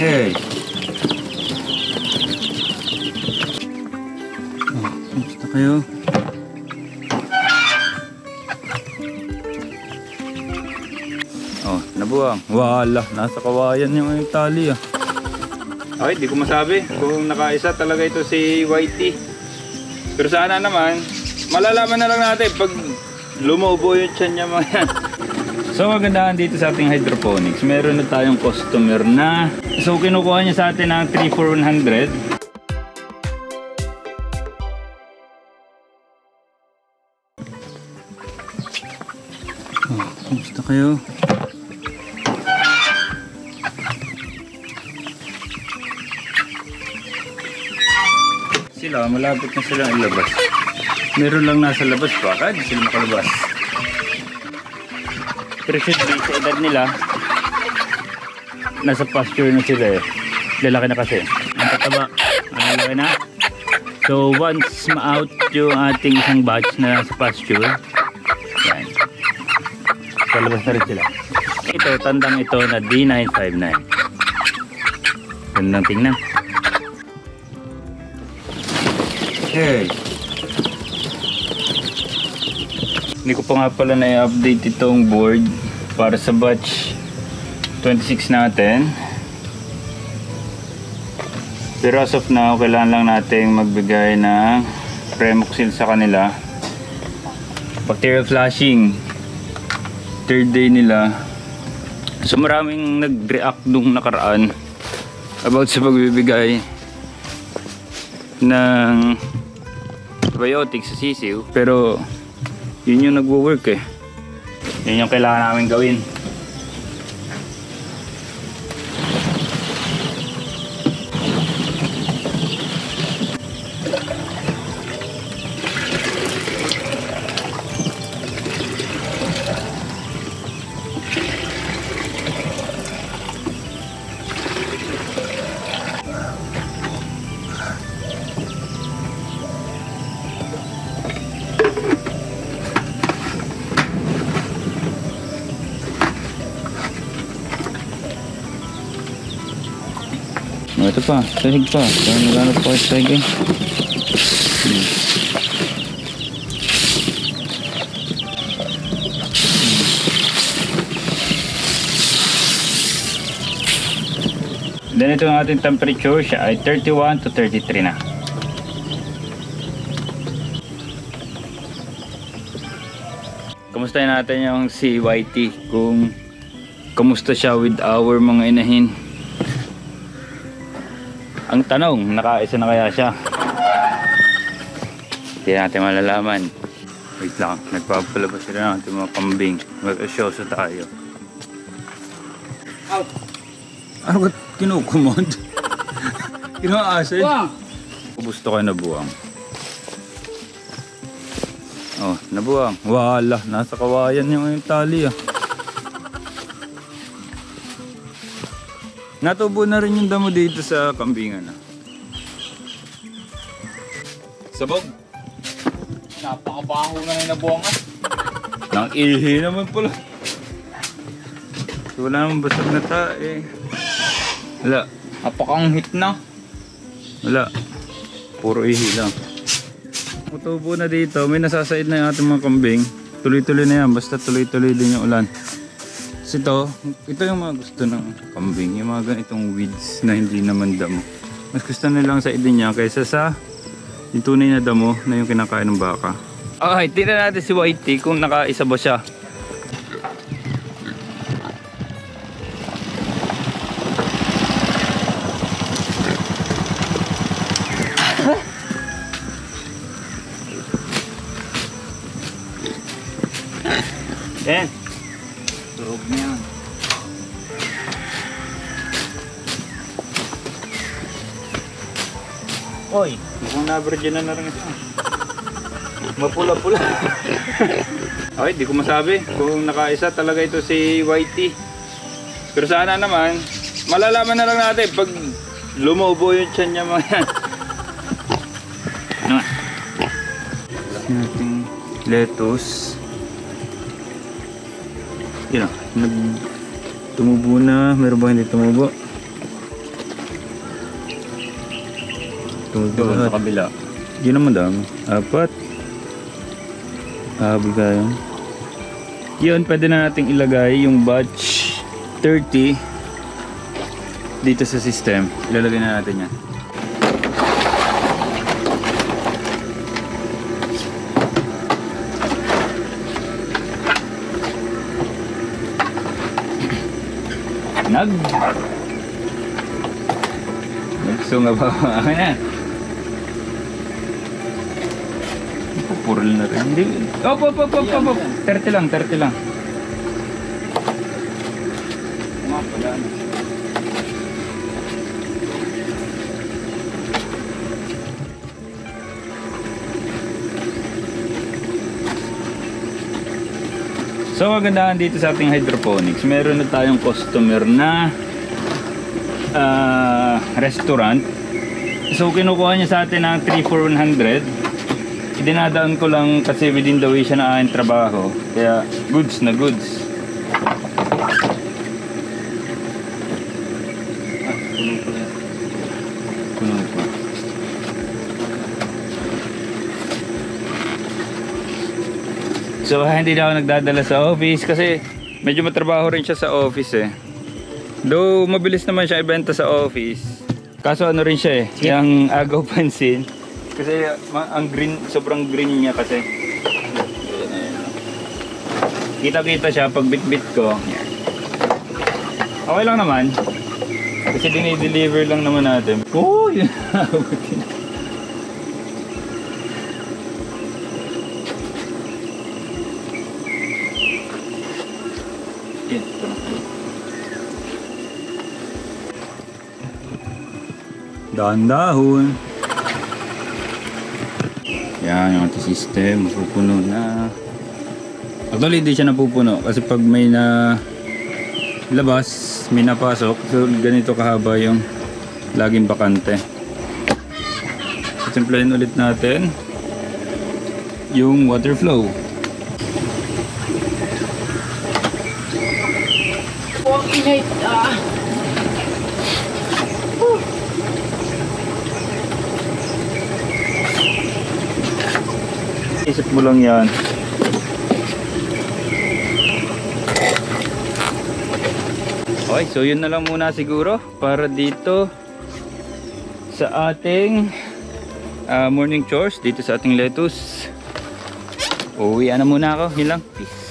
Hey! Oh, kumusta kayo? Oh, nabuwang. Wala, nasa kawayan yung tali ah. Okay, di ko masabi kung nakaisa talaga ito si Whitey. Pero sana naman, malalaman na lang natin pag lumubo yung tiyan niya mga yan. So magandaan dito sa ating hydroponics, meron na tayong customer na, so kinukuha niya sa atin ng 3 for 100. Oh, kumusta kayo? Sila, malapit na silang ilabas. Meron lang nasa labas pa, kaya di sila makalabas. Pero should be, sa edad nila, nasa pasture na sila eh. Lalaki na kasi. Ang tataba, ang lalaki na. So once ma-out yung ating isang batch na nasa pasture, yan. Kalabas na rin sila. Ito, tandang ito na D959. Tandang tingnan. Hey! Hindi ko pa nga pala na-update itong board para sa batch 26 natin. Pero as of now, kailangan lang natin magbigay ng Premoxil sa kanila. Bacterial flushing. Third day nila. So maraming nag-react nung nakaraan about sa pagbibigay ng antibiotics sa sisiw. Pero yun yung nagwo-work eh. Yun yung kailangan namin gawin. Oh, ito pa, sahig pa. Kaya naghanap pa kayo sahig eh. Then ito ang ating temperature, siya ay 31 to 33 na. Kamustahin natin yung si Whitey kung kamusta siya with our mga inahin. Ang tanong, nakaisa na kaya siya? Hindi natin malalaman. Wait lang, nagpapalabas sila ng ating mga kambing. Mag-asyoso tayo. Out! Ano ba't kinukumod? Kinaasin? Gusto kayo nabuwang. Oh, nabuwang. Wala, nasa kawayan yung tali ah. Natubo na rin yung damo dito sa kambingan ah. Sabog. Napakabaho na yung nabuwangan. Nang ihi naman pala. So, wala naman basag na tae. Wala. Napakanghit na. Wala. Puro ihi lang. Tubo na dito. May nasasaid na yung ating mga kambing. Tuloy-tuloy na yan. Basta tuloy-tuloy din yung ulan. Ito yung mga gusto ng kambing, yung mga ganitong weeds na hindi naman damo. Mas gusto nilang sa idin niya kaysa sa yung tunay na damo na yung kinakain ng baka. Okay, tingnan natin si Whitey kung nakaisa ba siya. Yan. Turog na yan. Oy, mukhang na-virgin na rin ito. Mapula-pula. Okay, di ko masabi kung nakaisa talaga ito si Whitey. Pero sana naman, malalaman na lang natin pag lumubo yung tiyan niya mga yan. Ano nga? Yung ating lettuce. Yun o, tumubo na. Meron ba hindi tumubo? Doon sa kabila. Yun naman dami. 4. Habol kayo. Yun, pwede na nating ilagay yung batch 30 dito sa system. Ilalagay na natin yan. Nagsunga ba? Akin na. Pupurol na rin. Hindi. Op. 30 lang. So, kagandahan dito sa ating hydroponics, meron na tayong customer na restaurant. So, kinukuha niya sa atin ng 3 for 100. Idinadaan ko lang kasi within the way siya na aking trabaho. Kaya, goods na goods. Puno pa. So hindi na ako nagdadala sa office kasi medyo matrabaho rin siya sa office eh. Though mabilis naman siya ibenta sa office. Kaso ano rin siya eh, yung agaw pansin. Kasi ang green, sobrang green niya kasi. Kita-kita siya pag bit-bit ko. Okay lang naman. Kasi dinideliver lang naman natin. Oh, yun. Dahan-dahon. Yan yung ating system. Mapupuno na. Actually hindi siya napupuno kasi pag may na labas, may napasok, so ganito kahaba yung laging bakante. Simplahin ulit natin yung water flow. Init. Isip mo lang yan. Okay, so yun na lang muna siguro para dito sa ating morning chores dito sa ating lettuce. Uwian na muna ako. Yun lang. Peace.